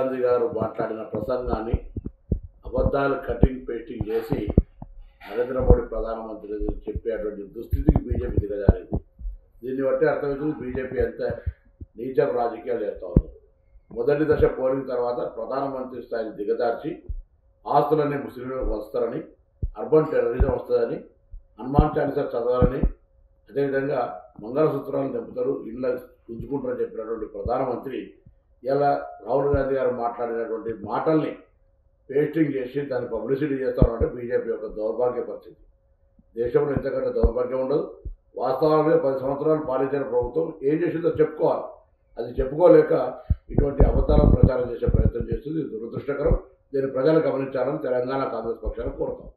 గాంధీ గారు మాట్లాడిన ప్రసంగాన్ని అబద్ధాలు కటింగ్ పేస్టింగ్ చేసి నరేంద్ర మోడీ ప్రధానమంత్రి చెప్పేటువంటి దుస్థితికి బీజేపీ దిగజారింది. దీన్ని బట్టి అర్థమవుతుంది బీజేపీ ఎంత నీచం రాజకీయాలు చేస్తూ ఉంది. మొదటి దశ పోలింగ్ తర్వాత ప్రధానమంత్రి స్థాయిని దిగజార్చి ఆస్తులన్నీ ముస్లింలకు వస్తారని, అర్బన్ టెర్రరిజం వస్తుందని, హనుమాన్ చాలీసా చదవాలని, అదేవిధంగా మంగళసూత్రాలను తెంపుతారు, ఇళ్ళ ఉంచుకుంటారని చెప్పినటువంటి ప్రధానమంత్రి ఇలా రాహుల్ గాంధీ గారు మాట్లాడినటువంటి మాటల్ని పేస్టింగ్ చేసి దాన్ని పబ్లిసిటీ చేస్తామంటే బీజేపీ యొక్క దౌర్భాగ్య పరిస్థితి. దేశంలో ఇంతకంటే దౌర్భాగ్యం ఉండదు. వాస్తవాలుగా 10 సంవత్సరాలు పాలించిన ప్రభుత్వం ఏం చేసిందో చెప్పుకోవాలి. అది చెప్పుకోలేక ఇటువంటి అబద్ధాలను ప్రచారం చేసే ప్రయత్నం చేస్తుంది. ఇది దురదృష్టకరం. దీన్ని ప్రజలు గమనించాలని తెలంగాణ కాంగ్రెస్ పక్షాన్ని కోరుతాం.